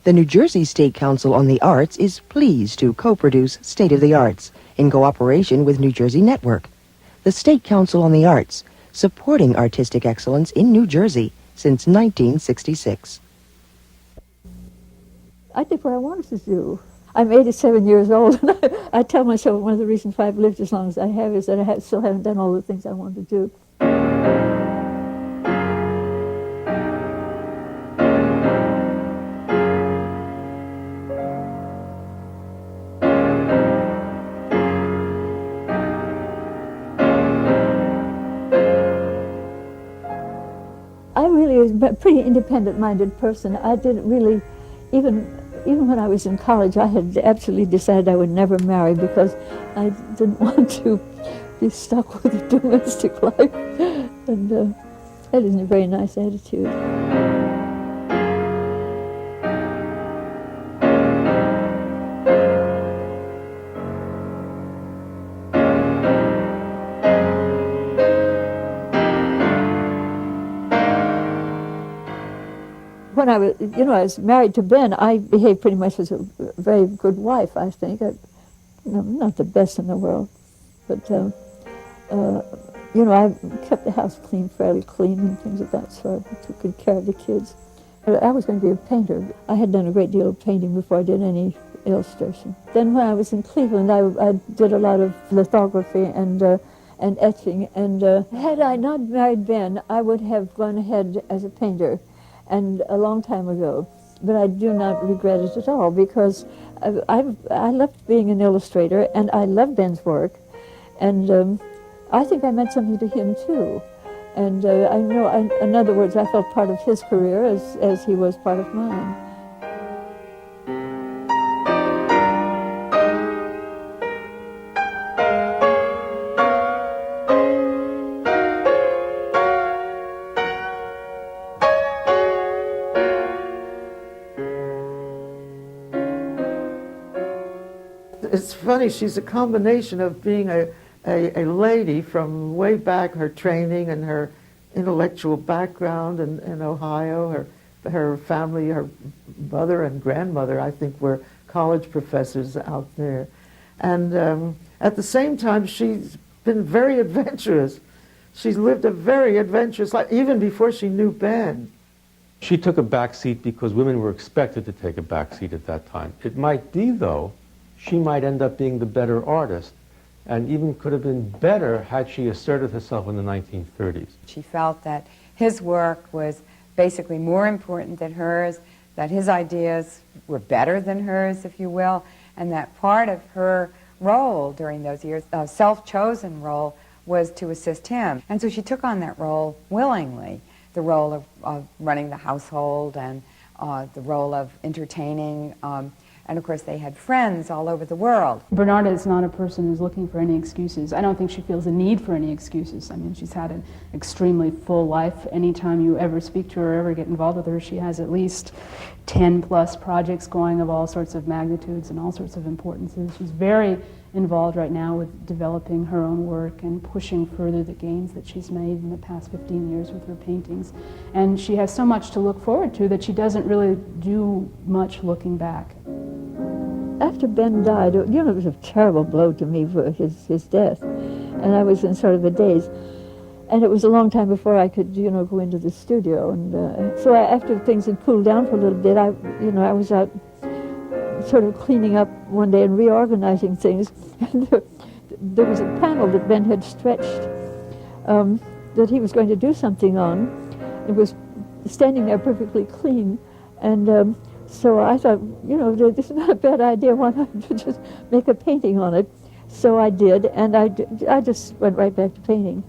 The New Jersey State Council on the Arts is pleased to co-produce State of the Arts in cooperation with New Jersey Network. The State Council on the Arts, supporting artistic excellence in New Jersey since 1966. I did what I wanted to do. I'm 87 years old, and I tell myself one of the reasons why I've lived as long as I have is that I still haven't done all the things I wanted to do. I really was a pretty independent-minded person. I didn't really, even when I was in college, I had absolutely decided I would never marry because I didn't want to be stuck with a domestic life. And that isn't a very nice attitude. When I was married to Ben, I behaved pretty much as a very good wife, I think. Not the best in the world, but, I kept the house fairly clean and things of that sort. I took good care of the kids. I was going to be a painter. I had done a great deal of painting before I did any illustration. Then when I was in Cleveland, I did a lot of lithography and etching. And had I not married Ben, I would have gone ahead as a painter. And a long time ago, but I do not regret it at all because I loved being an illustrator and I loved Ben's work, and I think I meant something to him too. And I know, in other words, I felt part of his career as he was part of mine. It's funny, she's a combination of being a lady from way back, her training and her intellectual background in Ohio. Her family, her mother and grandmother, I think, were college professors out there. And at the same time, she's been very adventurous. She's lived a very adventurous life, even before she knew Ben. She took a back seat because women were expected to take a back seat at that time. It might be, though, she might end up being the better artist, and even could have been better had she asserted herself in the 1930s. She felt that his work was basically more important than hers, that his ideas were better than hers, if you will, and that part of her role during those years, a self-chosen role, was to assist him. And so she took on that role willingly, the role of running the household and the role of entertaining. And of course, they had friends all over the world. Bernarda is not a person who's looking for any excuses. I don't think she feels a need for any excuses. I mean, she's had an extremely full life. Anytime you ever speak to her or ever get involved with her, she has at least 10 plus projects going of all sorts of magnitudes and all sorts of importances. She's very involved right now with developing her own work and pushing further the gains that she's made in the past 15 years with her paintings. And she has so much to look forward to that she doesn't really do much looking back. After Ben died, it was a terrible blow to me for his death. And I was in sort of a daze. And it was a long time before I could, go into the studio. And so after things had cooled down for a little bit, I was out sort of cleaning up one day and reorganizing things. And there was a panel that Ben had stretched that he was going to do something on. It was standing there perfectly clean. And so I thought, this is not a bad idea. Why not just make a painting on it? So I did, and I just went right back to painting.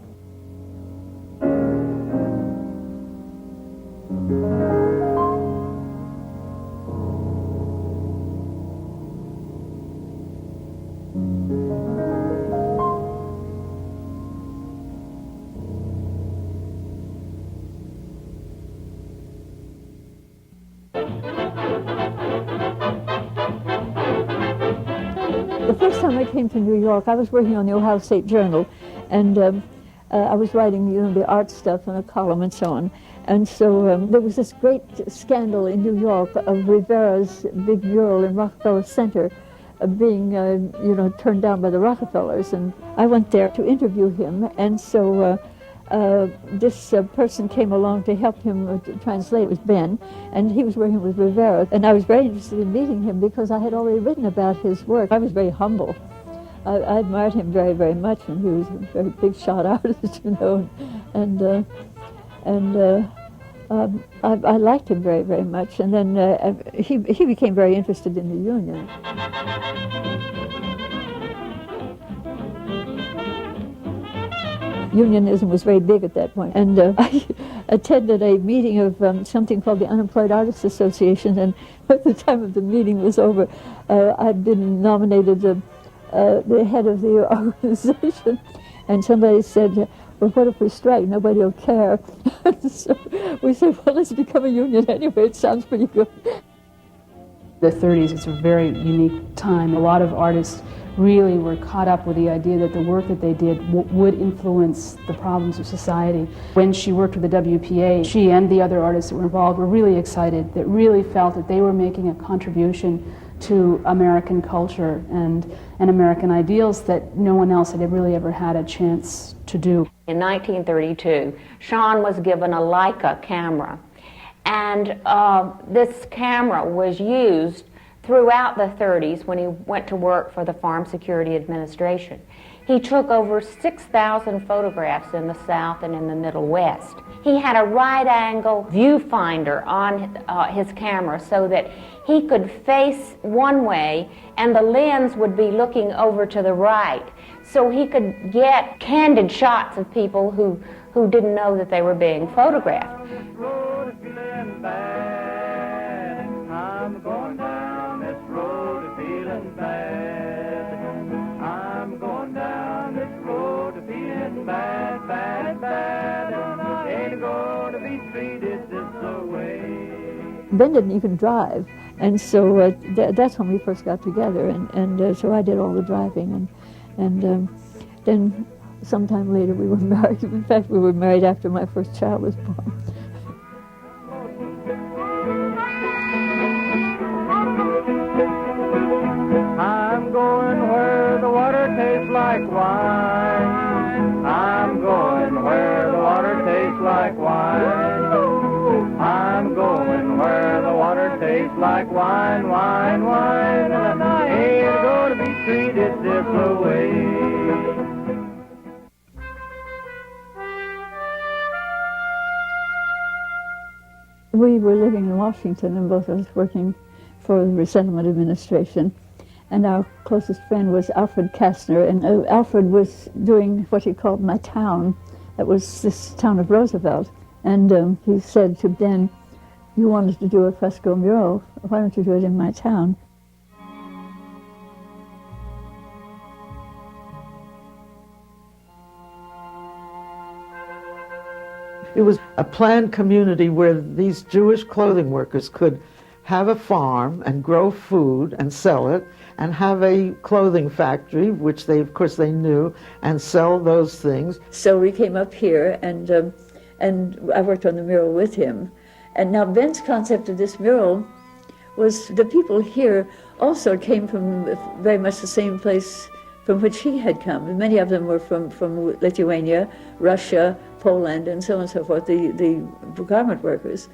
The first time I came to New York, I was working on the Ohio State Journal, and I was writing, you know, the art stuff and a column and so on. And so there was this great scandal in New York of Rivera's big mural in Rockefeller Center being, you know, turned down by the Rockefellers. And I went there to interview him. And so this person came along to help him to translate. It was Ben, and he was working with Rivera. And I was very interested in meeting him because I had already written about his work. I was very humble. I admired him very, very much, and he was a very big shot artist, you know, I liked him very, very much. And then he became very interested in the Union. Unionism was very big at that point. And I attended a meeting of something called the Unemployed Artists Association, and by the time of the meeting was over, I'd been nominated the head of the organization, and somebody said, well, what if we strike? Nobody will care. So we said, well, let's become a union anyway. It sounds pretty good. The 30s, it's a very unique time. A lot of artists really were caught up with the idea that the work that they did would influence the problems of society. When she worked with the WPA, she and the other artists that were involved were really excited, that really felt that they were making a contribution to American culture and American ideals that no one else had really ever had a chance to do. In 1932, Shahn was given a Leica camera, and this camera was used throughout the 30s when he went to work for the Farm Security Administration. He took over 6,000 photographs in the South and in the Middle West. He had a right-angle viewfinder on his camera so that he could face one way and the lens would be looking over to the right. So he could get candid shots of people who didn't know that they were being photographed. Ben didn't even drive, and so that's when we first got together, and so I did all the driving, and then sometime later we were married. In fact, we were married after my first child was born. I'm going where the water tastes like wine. I'm going where the water tastes like wine. I'm going where the water tastes like wine, wine, wine. And I ain't gonna be treated this way. We were living in Washington, and both of us working for the Resettlement Administration. And our closest friend was Alfred Kastner, and Alfred was doing what he called My Town. That was this town of Roosevelt. And he said to Ben, you wanted to do a fresco mural, why don't you do it in my town? It was a planned community where these Jewish clothing workers could have a farm and grow food and sell it, and have a clothing factory, which they, of course, they knew, and sell those things. So we came up here, and I worked on the mural with him. And now Ben's concept of this mural was the people here also came from very much the same place from which he had come. And many of them were from Lithuania, Russia, Poland, and so on and so forth, the garment workers.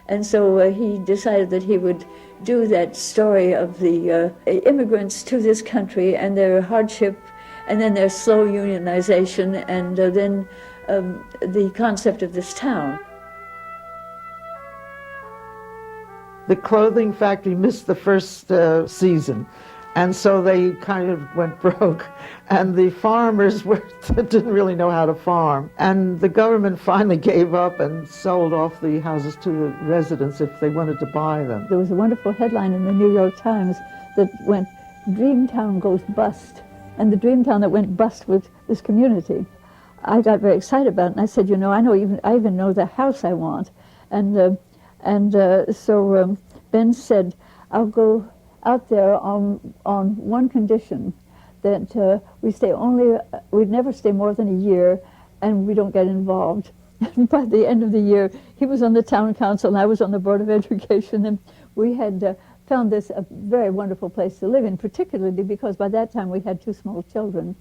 And so he decided that he would do that story of the immigrants to this country and their hardship, and then their slow unionization, and then the concept of this town. The clothing factory missed the first season, and so they kind of went broke, and the farmers didn't really know how to farm. And the government finally gave up and sold off the houses to the residents if they wanted to buy them. There was a wonderful headline in the New York Times that went, "Dreamtown goes bust," and the Dreamtown that went bust was this community. I got very excited about it, and I said, you know, I even know the house I want. So Ben said, I'll go out there on one condition, that we'd never stay more than a year, and we don't get involved. And by the end of the year, he was on the town council and I was on the Board of Education, and we had found this a very wonderful place to live in, particularly because by that time we had 2 small children,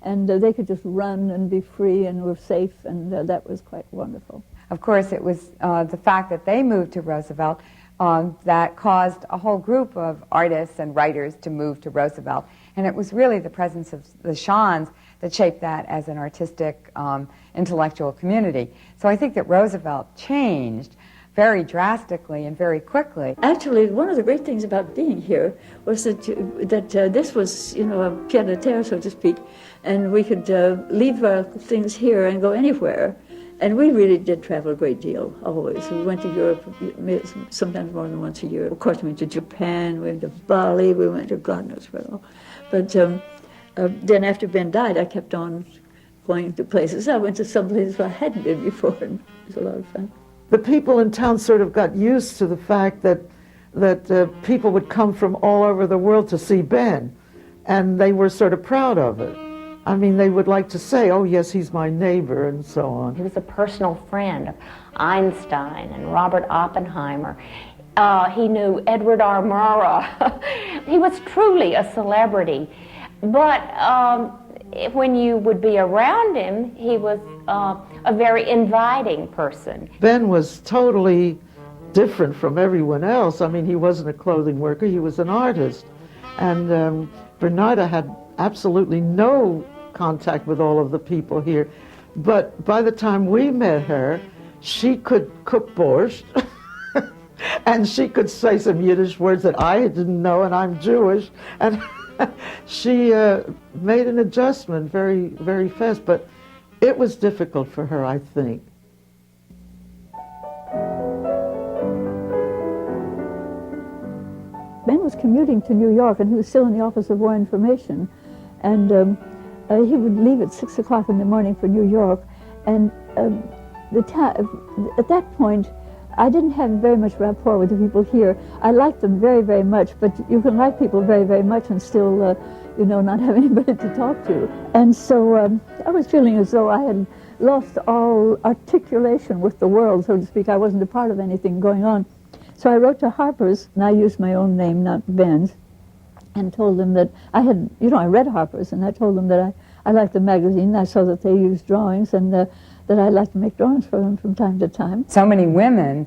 and they could just run and be free and were safe, and that was quite wonderful. Of course, it was the fact that they moved to Roosevelt that caused a whole group of artists and writers to move to Roosevelt. And it was really the presence of the Shahns that shaped that as an artistic, intellectual community. So I think that Roosevelt changed very drastically and very quickly. Actually, one of the great things about being here was that this was, you know, a pied-à-terre, so to speak, and we could leave our things here and go anywhere. And we really did travel a great deal, always. We went to Europe sometimes more than once a year. Of course, we went to Japan, we went to Bali, we went to God knows where all. But then after Ben died, I kept on going to places. I went to some places where I hadn't been before, and it was a lot of fun. The people in town sort of got used to the fact that people would come from all over the world to see Ben, and they were sort of proud of it. I mean, they would like to say, oh, yes, he's my neighbor, and so on. He was a personal friend of Einstein and Robert Oppenheimer. He knew Edward R. Murrow. He was truly a celebrity. But when you would be around him, he was a very inviting person. Ben was totally different from everyone else. I mean, he wasn't a clothing worker, he was an artist. And Bernarda had absolutely no contact with all of the people here. But by the time we met her, she could cook borscht, and she could say some Yiddish words that I didn't know, and I'm Jewish. And she made an adjustment very, very fast, but it was difficult for her, I think. Ben was commuting to New York, and he was still in the Office of War Information, and he would leave at 6 o'clock in the morning for New York, and at that point, I didn't have very much rapport with the people here. I liked them very, very much, but you can like people very, very much and still, you know, not have anybody to talk to. And so I was feeling as though I had lost all articulation with the world, so to speak. I wasn't a part of anything going on. So I wrote to Harper's, and I used my own name, not Ben's, and told them that I had, you know, I read Harper's, and I told them that I liked the magazine. I saw that they used drawings, and that I'd like to make drawings for them from time to time. So many women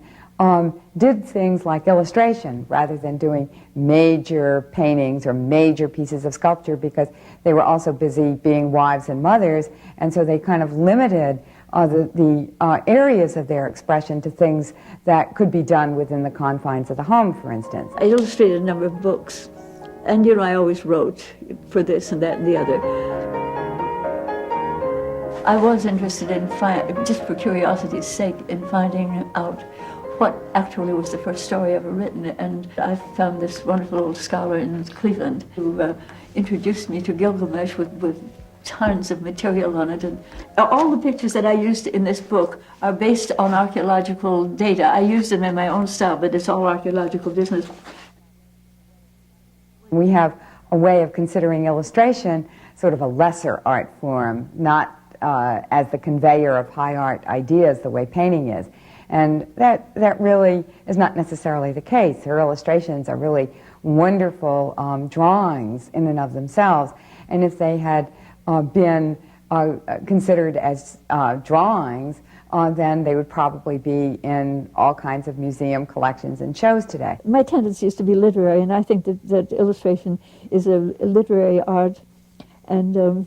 did things like illustration rather than doing major paintings or major pieces of sculpture, because they were also busy being wives and mothers, and so they kind of limited the areas of their expression to things that could be done within the confines of the home, for instance. I illustrated a number of books, and you know, I always wrote for this and that and the other. I was interested in, just for curiosity's sake, in finding out what actually was the first story ever written, and I found this wonderful old scholar in Cleveland who introduced me to Gilgamesh with tons of material on it, and all the pictures that I used in this book are based on archaeological data. I used them in my own style, but it's all archaeological business. We have a way of considering illustration sort of a lesser art form, not as the conveyor of high art ideas the way painting is. And that really is not necessarily the case. Her illustrations are really wonderful drawings in and of themselves. And if they had been considered as drawings, then they would probably be in all kinds of museum collections and shows today. My tendency is to be literary, and I think that illustration is a literary art, and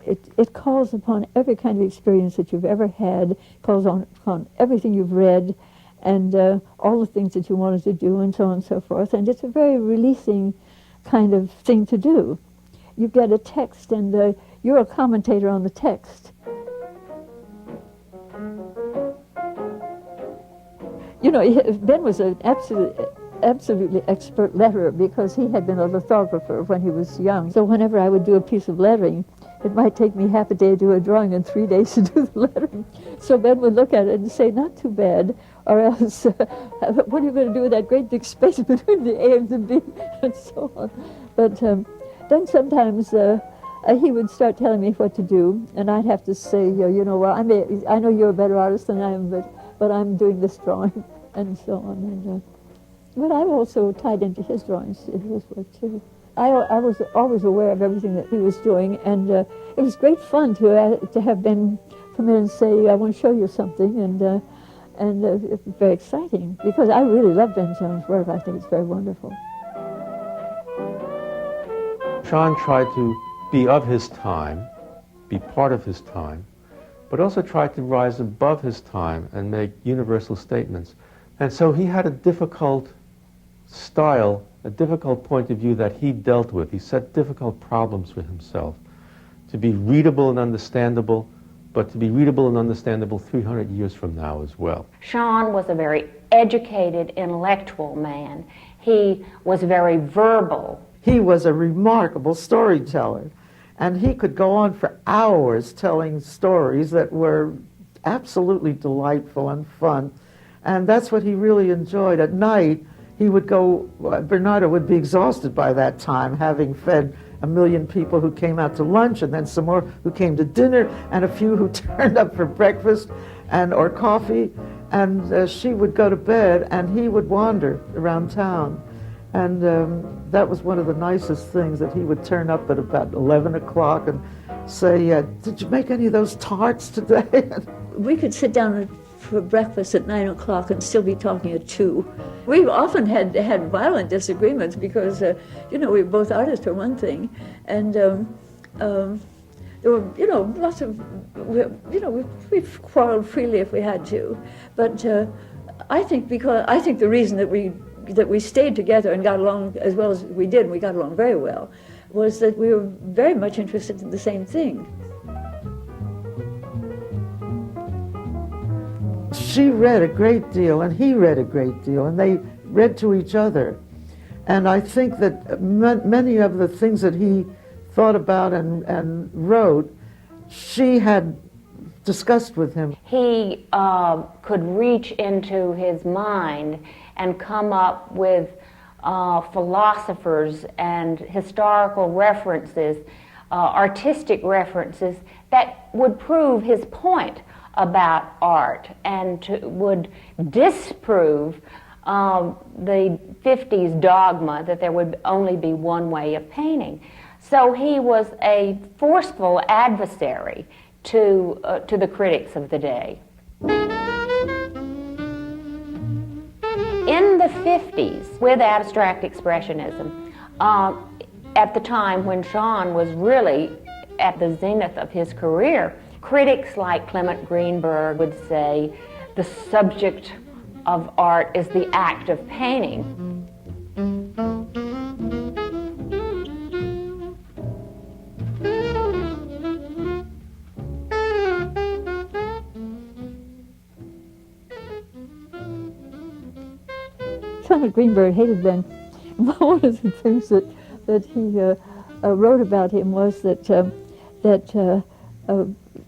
it calls upon every kind of experience that you've ever had, calls upon everything you've read, and all the things that you wanted to do, and so on and so forth. And it's a very releasing kind of thing to do. You get a text, and you're a commentator on the text. You know, Ben was an absolutely expert letterer, because he had been a lithographer when he was young. So whenever I would do a piece of lettering, it might take me half a day to do a drawing and 3 days to do the lettering. So Ben would look at it and say, not too bad, or else, what are you going to do with that great big space between the A and the B, and so on. But then sometimes he would start telling me what to do, and I'd have to say, you know, well, I know you're a better artist than I am, but I'm doing this drawing, and so on. And, but I also tied into his drawings in his work too. I was always aware of everything that he was doing, and it was great fun to have Ben come in and say, I want to show you something, and it was very exciting, because I really love Ben Shahn's work. I think it's very wonderful. Shahn tried to be of his time, be part of his time, but also tried to rise above his time and make universal statements. And so he had a difficult style, a difficult point of view that he dealt with. He set difficult problems for himself, to be readable and understandable, but to be readable and understandable 300 years from now as well. Shahn was a very educated, intellectual man. He was very verbal. He was a remarkable storyteller, and he could go on for hours telling stories that were absolutely delightful and fun, and that's what he really enjoyed. At night, he would go, Bernarda would be exhausted by that time, having fed 1 million people who came out to lunch, and then some more who came to dinner, and a few who turned up for breakfast or coffee, and she would go to bed, and he would wander around town. And that was one of the nicest things, that he would turn up at about 11 o'clock and say, did you make any of those tarts today? We could sit down for breakfast at 9 o'clock and still be talking at 2. We've often had violent disagreements because, you know, we were both artists for one thing, and there were, you know, lots of, we've quarreled freely if we had to, but I think the reason that we stayed together and got along as well as we did, and we got along very well, was that we were very much interested in the same thing. She read a great deal, and he read a great deal, and they read to each other. And I think that many of the things that he thought about and wrote, she had discussed with him. He could reach into his mind and come up with philosophers and historical references, artistic references that would prove his point about art and would disprove the 50s dogma that there would only be one way of painting. So he was a forceful adversary to the critics of the day. In the 50s, with abstract expressionism, at the time when Shahn was really at the zenith of his career, critics like Clement Greenberg would say the subject of art is the act of painting. Clement Greenberg hated Ben. One of the things that he wrote about him was that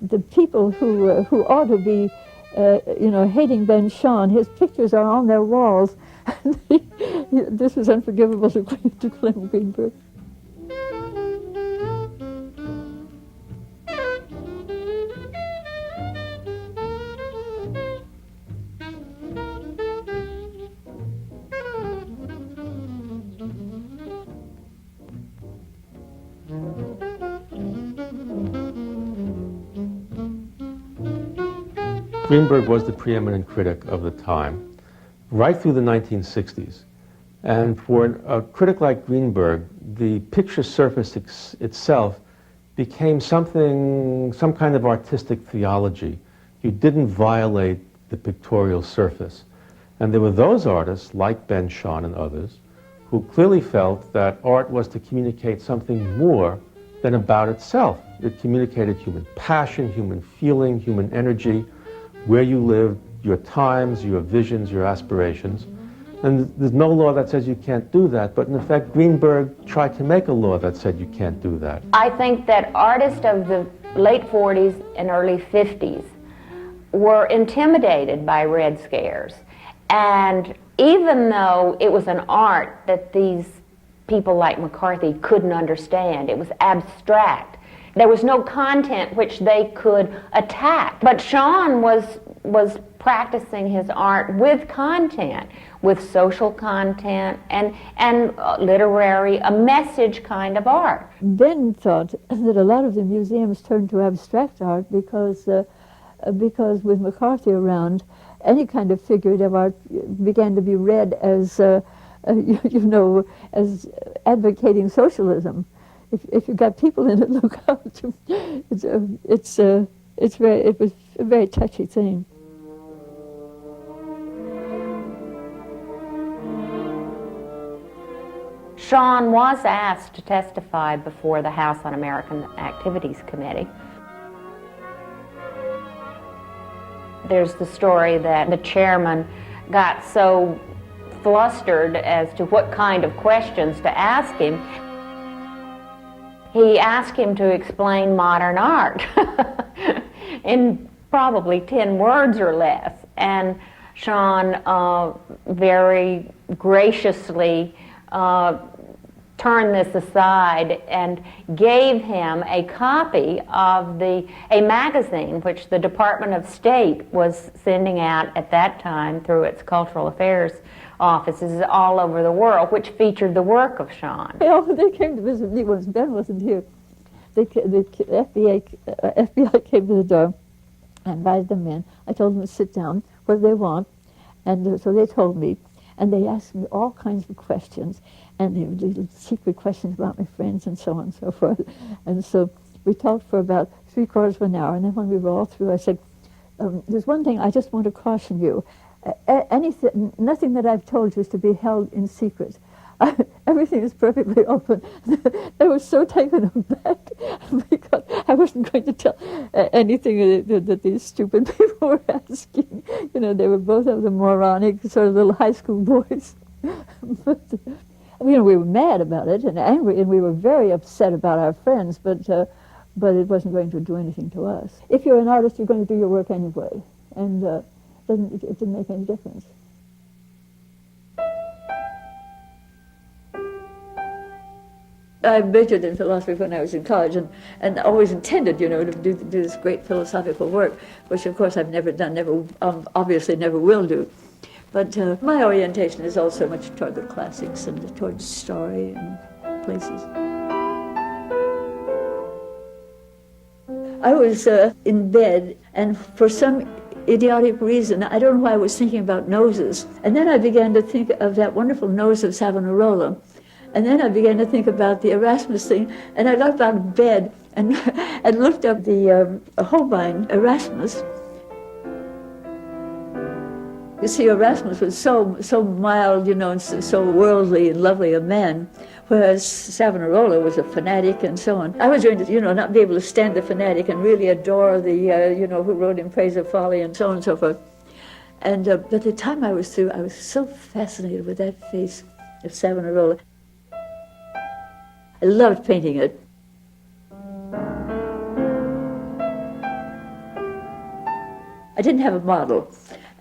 the people who ought to be, hating Ben Shahn, his pictures are on their walls. This was unforgivable to Clement Greenberg. Greenberg was the preeminent critic of the time, right through the 1960s. And for a critic like Greenberg, the picture surface itself became some kind of artistic theology. You didn't violate the pictorial surface. And there were those artists, like Ben Shahn and others, who clearly felt that art was to communicate something more than about itself. It communicated human passion, human feeling, human energy, where you lived, your times, your visions, your aspirations. And there's no law that says you can't do that, but in effect, Greenberg tried to make a law that said you can't do that. I think that artists of the late 40s and early 50s were intimidated by Red Scares. And even though it was an art that these people like McCarthy couldn't understand, it was abstract, There was no content which they could attack. But Shahn was practicing his art with content, with social content and literary, a message kind of art. Ben thought that a lot of the museums turned to abstract art because with McCarthy around, any kind of figurative art began to be read as, as advocating socialism. If you've got people in it, look out. It was a very touchy thing. Shahn was asked to testify before the House Un-American Activities Committee. There's the story that the chairman got so flustered as to what kind of questions to ask him. He asked him to explain modern art in probably 10 words or less. And Shahn very graciously turned this aside and gave him a copy of a magazine which the Department of State was sending out at that time through its cultural affairs offices all over the world, which featured the work of Shahn. They came to visit me once Ben wasn't here. The FBI came to the door. I invited them in. I told them to sit down. What do they want? And so they told me. And they asked me all kinds of questions. And they were little secret questions about my friends and so on and so forth. And so we talked for about 3/4 of an hour. And then when we were all through, I said, there's one thing I just want to caution you. Nothing that I've told you is to be held in secret. Everything is perfectly open. I was so taken aback because I wasn't going to tell anything that these stupid people were asking. They were both of them moronic, sort of little high school boys. But, we were mad about it and angry, and we were very upset about our friends, but it wasn't going to do anything to us. If you're an artist, you're going to do your work anyway, and it didn't make any difference. I majored in philosophy when I was in college and always intended, to do this great philosophical work, which of course I've never done, obviously never will do. But my orientation is also much toward the classics and towards story and places. I was in bed, and for some idiotic reason, I don't know why I was thinking about noses. And then I began to think of that wonderful nose of Savonarola. And then I began to think about the Erasmus thing, and I got out of bed and looked up the Holbein Erasmus. You see, Erasmus was so mild, and so worldly and lovely a man, whereas Savonarola was a fanatic and so on. I was going to, not be able to stand the fanatic and really adore the, who wrote In Praise of Folly and so on and so forth. And by the time I was through, I was so fascinated with that face of Savonarola. I loved painting it. I didn't have a model,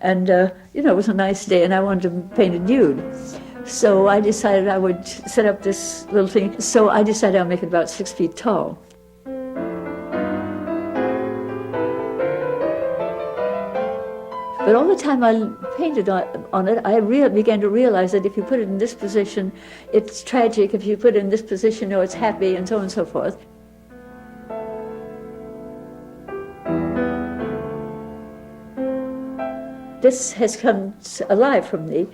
and it was a nice day, and I wanted to paint a nude. So I decided I would set up this little thing. So I decided I'll make it about 6 feet tall. But all the time I painted on it, I began to realize that if you put it in this position, it's tragic. If you put it in this position, it's happy, and so on and so forth. This has come alive from me.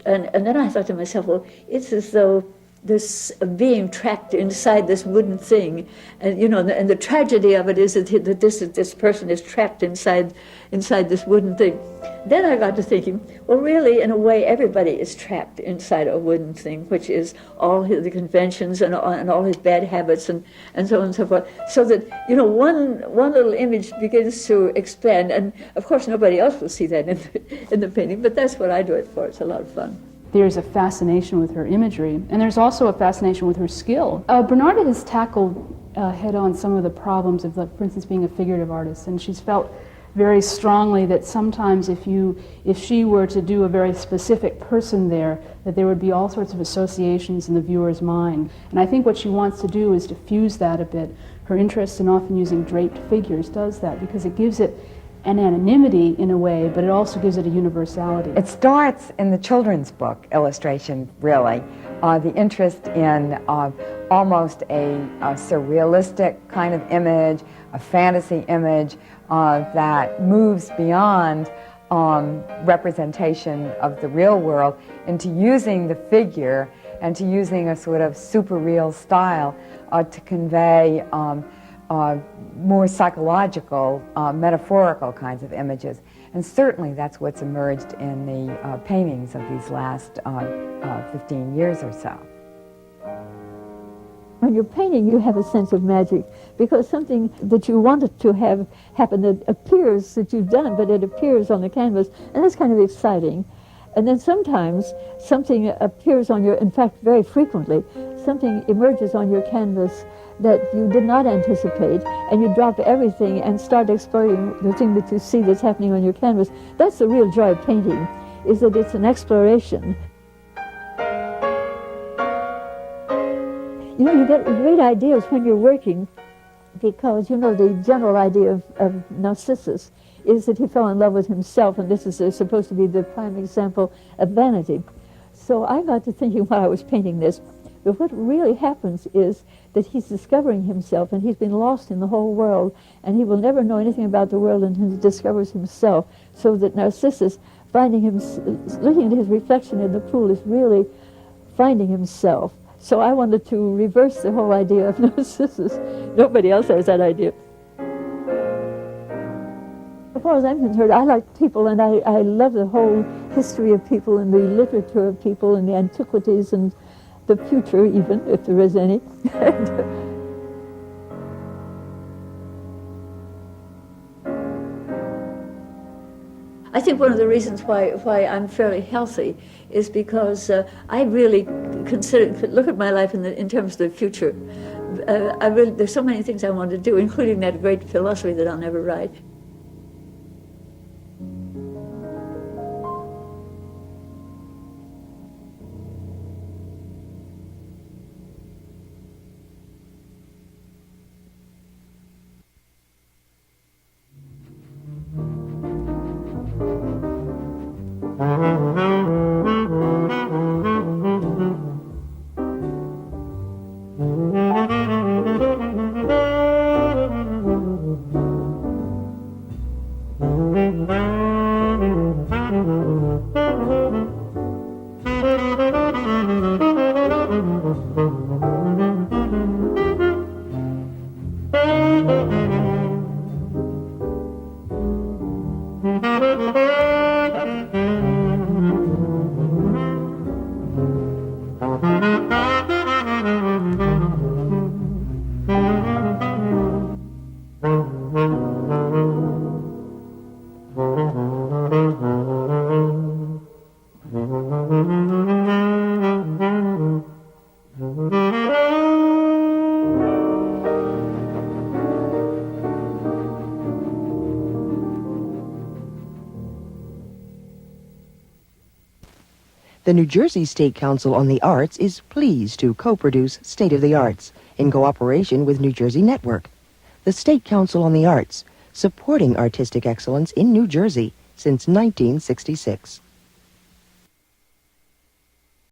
And then I thought to myself, well, it's as though this being trapped inside this wooden thing, and and the tragedy of it is that this person is trapped inside this wooden thing. Then I got to thinking, well, really, in a way, everybody is trapped inside a wooden thing, which is all the conventions and all his bad habits and so on and so forth. So that one little image begins to expand, and of course nobody else will see that in the painting, but that's what I do it for. It's a lot of fun. There's a fascination with her imagery, and there's also a fascination with her skill. Bernarda has tackled head-on some of the problems of, for instance, being a figurative artist, and she's felt very strongly that sometimes if she were to do a very specific person there, that there would be all sorts of associations in the viewer's mind. And I think what she wants to do is to fuse that a bit her interest in often using draped figures does that, because it gives it an anonymity in a way, but it also gives it a universality. It starts in the children's book illustration, really. The interest in almost a surrealistic kind of image, a fantasy image that moves beyond representation of the real world into using the figure and to using a sort of super real style to convey more psychological, metaphorical kinds of images. And certainly that's what's emerged in the paintings of these last 15 years or so. When you're painting, you have a sense of magic, because something that you wanted to have happen that appears that you've done, but it appears on the canvas, and that's kind of exciting. And then sometimes something appears on your, in fact, very frequently, something emerges on your canvas that you did not anticipate, and you drop everything and start exploring the thing that you see that's happening on your canvas. That's the real joy of painting, is that it's an exploration. You know, you get great ideas when you're working, because, you know, the general idea of Narcissus is that he fell in love with himself, and this is supposed to be the prime example of vanity. So I got to thinking while I was painting this, but what really happens is that he's discovering himself, and he's been lost in the whole world, and he will never know anything about the world until he discovers himself. So that Narcissus, finding him, looking at his reflection in the pool, is really finding himself. So I wanted to reverse the whole idea of Narcissus. Nobody else has that idea. As far as I'm concerned, I like people, and I love the whole history of people and the literature of people and the antiquities and the future, even, if there is any. I think one of the reasons why I'm fairly healthy is because I really look at my life in terms of the future. There's so many things I want to do, including that great philosophy that I'll never write. The New Jersey State Council on the Arts is pleased to co-produce State of the Arts in cooperation with New Jersey Network. The State Council on the Arts, supporting artistic excellence in New Jersey since 1966.